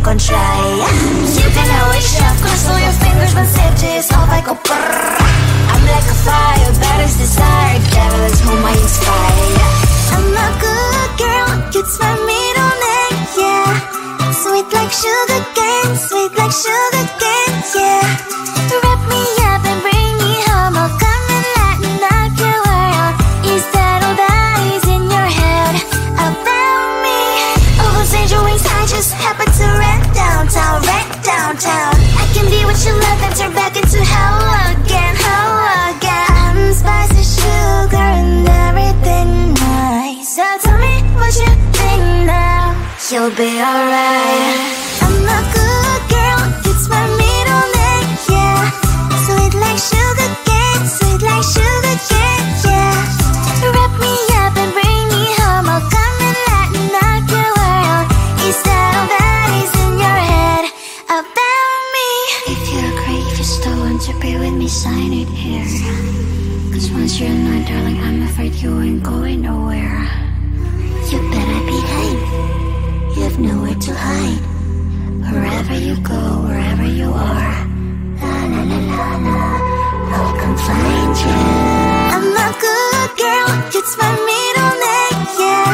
gon' try. You can always shove, cross all your fingers when safety is off, I go brrrr. I'm like a fire, bad as desire, devil is whom I inspire. I'm a good girl, it's my middle name, yeah. Sweet like sugar cane, sweet like sugar cane, yeah. Wrap me up and bring me home, I'll come and lighten up your world. Is that all that is in your head about me? All those angel wings I just happen to rent downtown, rent downtown. I can be what you love and turn back into hell again, hell again. I'm spicy sugar and everything nice. So tell me what you think now, you'll be alright. I'm a good girl, it's my middle name, yeah. Sweet like sugar cane, sweet like sugar cane, yeah. Wrap me up and bring me home, I'll come and lighten up your world. Is that all that is in your head about me? If you're great, if you still want to be with me, sign it here. Cause once you're not, darling, I'm afraid you ain't going nowhere. You better behave, you have nowhere to hide. Wherever you go, wherever you are, la la la la la, I'll come find you. I'm a good girl, it's my middle name, yeah.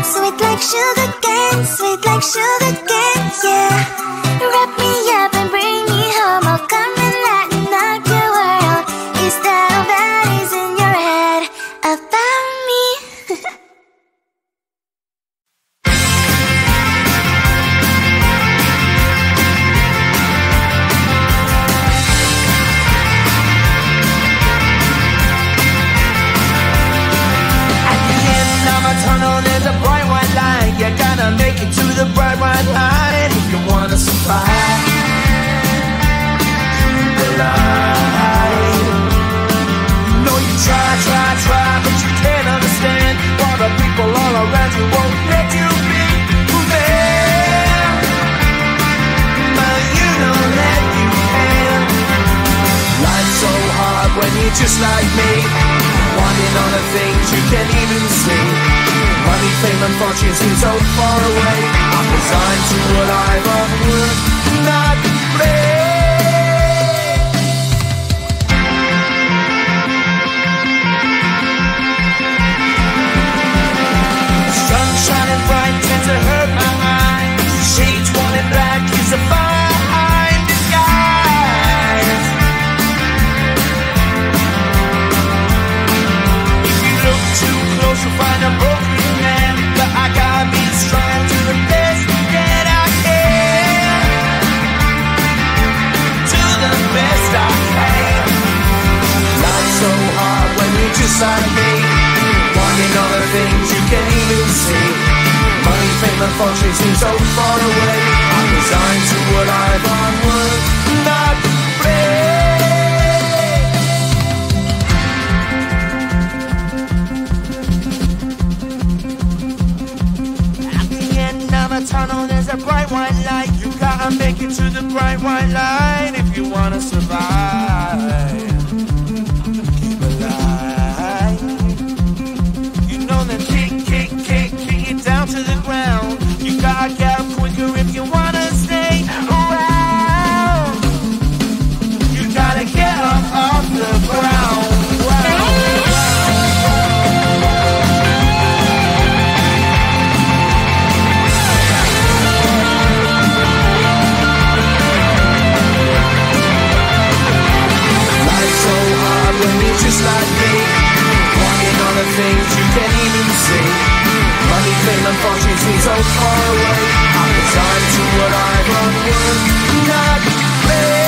Sweet like sugar cane, sweet like sugar cane, yeah. Wrap me up and bring me home, I'll come and lighten up your world. Is that all that is in your head about me? Tunnel, there's a bright white line. You gotta make it to the bright white line if you wanna survive the line. You know you try, but you can't understand why the people all around you won't let you be who they are. But you know that you can. Life's so hard when you're just like me, wanting all the things you can't even see. Money, fame and fortune seem so far away. I'm resigned to what I've unworked, not play. Sun shining bright tends to hurt my eyes. Shades worn in black is a fine disguise. If you look too close you'll find a broken man, but I gotta be strong to the best that I can. To the best I can. Life's so hard when you're just like me, wanting all the things you can't even see. Money, fame and fortune seem so far away. I'm resigned to what I've unworked, not play. Tunnel, there's a bright white light. You gotta make it to the bright white light if you wanna survive. Keep alive. You know that kick it down to the ground. You gotta get up quicker if you wanna stay around. You gotta get up off the ground. Just like me, wanting all the things you can't even see. Money, fame and fortune seem so far away. I'm resigned to what I've unworked, not play.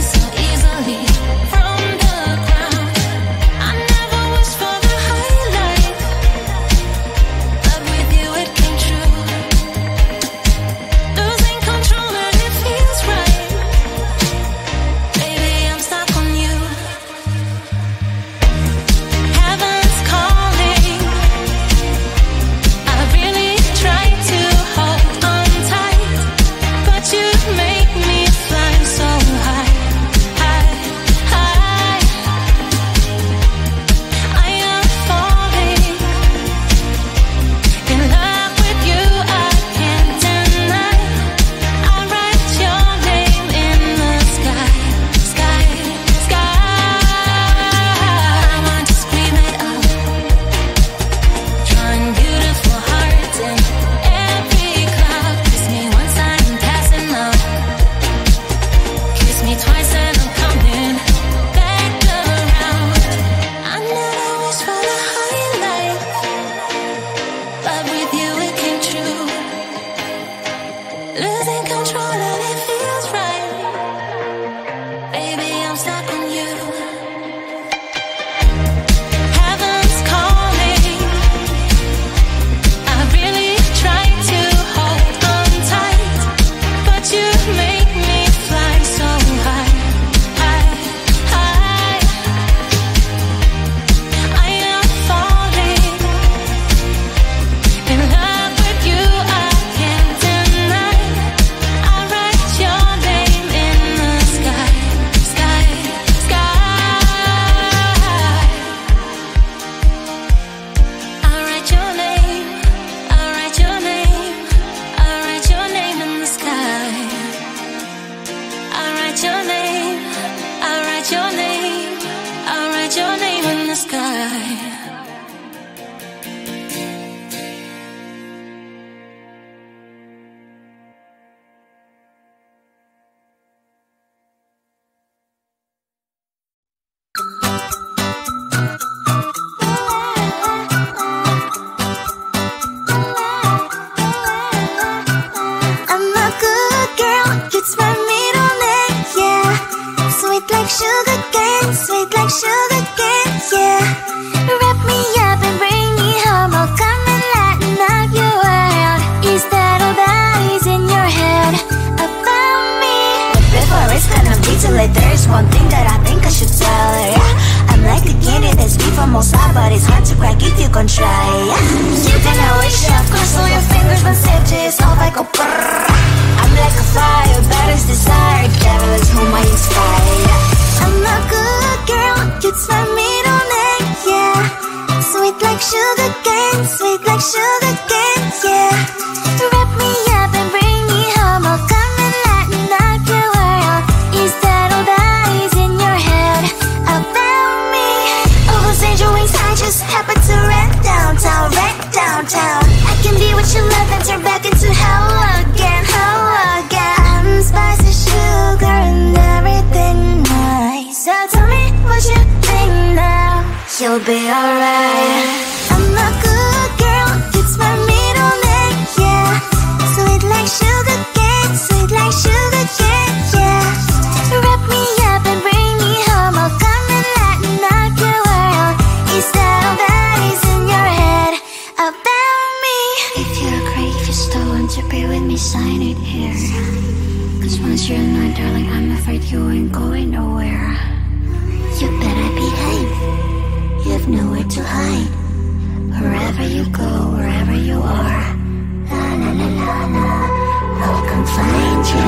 So easily from the ground. I never wished for the high. sugar cane, sweet like sugar cane, yeah. Wrap me up and bring me home, I'll come and lighten up your world. Is that all that is in your head about me? But before it's gonna be too late, there's one thing that I think I should tell her, yeah. I'm like the candy that's sweet from outside, but it's hard to crack if you can try, yeah. You can always shove, cross all your fingers when safety is off, I go brrrr. I'm like a fire, baddest desire, devil is whom I inspire, yeah. I'm a good girl, it's my middle name, yeah. Sweet like sugar cane, sweet like sugar cane, yeah. Wrap me up and bring me home, I'll come and lighten up your world. Is that all that is in your head about me? All those angel wings I just happen to rent downtown, rent downtown. I can be what you love and turn back into hell again, hell again. I'm spicy sugar and everything nice. So tell me what you think now, you'll be alright. I'm a good girl, it's my middle name, yeah. Sweet like sugar cane, sweet like sugar cane, yeah. Wrap me up and bring me home, I'll come and lighten up your world. Is that all that is in your head about me? If you're great, if you're stolen to be with me, sign it here. Cause once you're not, darling, I'm afraid you ain't going nowhere. You better behave, you have nowhere to hide. Wherever you go, wherever you are, la la la la la, I'll come find you.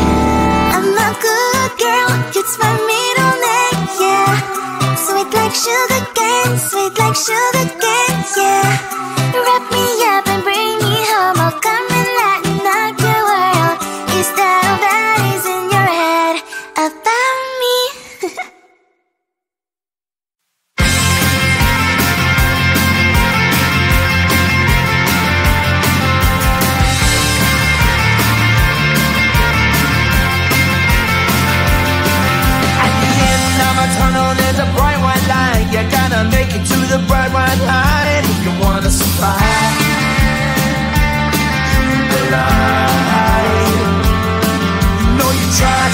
I'm a good girl, it's my middle name, yeah. Sweet like sugar cane, sweet like sugar cane, yeah. Wrap me up and bring me home, I'll come and lighten up your world. Is that all that is in your head about me? Tunnel, there's a bright white line. You gotta make it to the bright white line if you wanna survive the line. You know you try,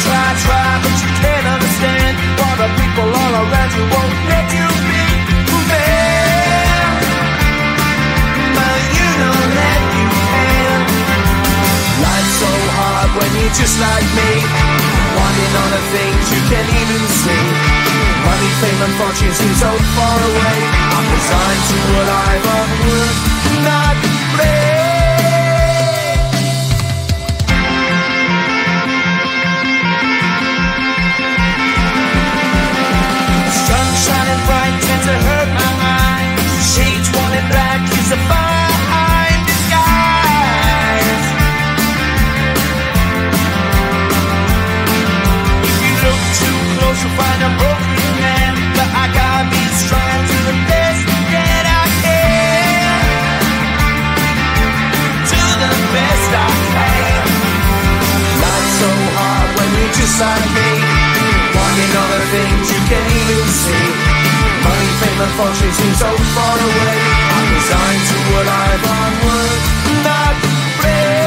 but you can't understand why the people all around you won't let you be who they are. But you know that you can. Life's so hard when you're just like me, wanting all the things you can't even see. Money, fame, and fortune seem so far away. I'm resigned to what I've unworked, not play. Sun shining bright tends to hurt my mind. Shades worn and black is a fine disguise. If you look too close, you'll find a broken man. But I gotta be strong to the best that I can. To the best I can. Life's so hard when you're just like me, wanting all the things you can't even see. Money, fame, and fortune seem so far away. I'm resigned to what I've unworked, not play.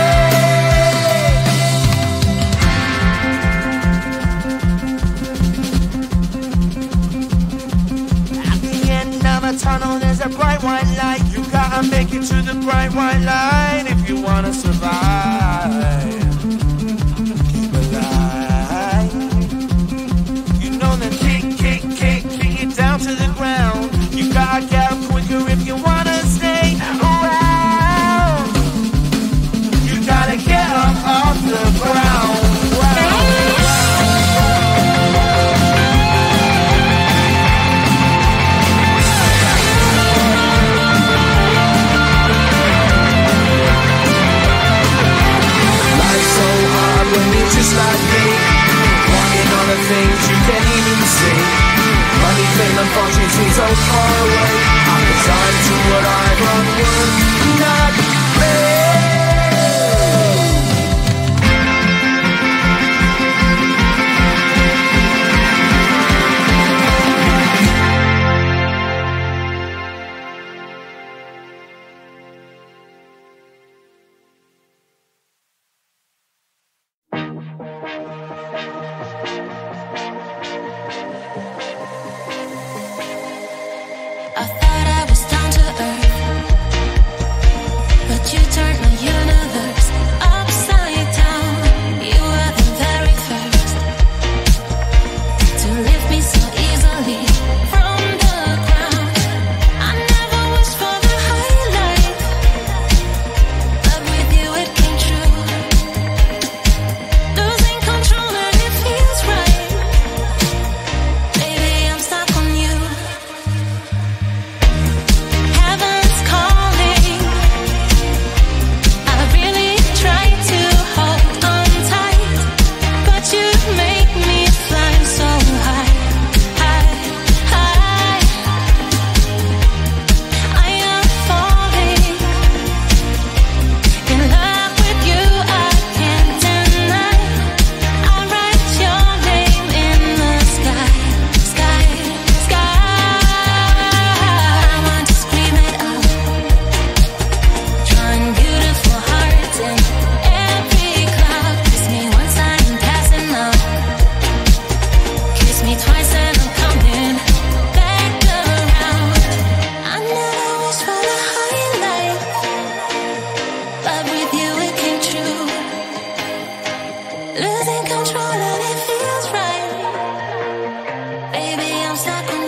Tunnel, there's a bright white light. You gotta make it to the bright white light if you wanna survive. Keep alive. You know that kick it down to the ground. You gotta get up quicker if you wanna stay around. You gotta get up off the ground. Just like me, wanting all the things you can't even see. Money, fame, and fortune seem so far away. I'm resigned to what I've unworked, not play. stuck in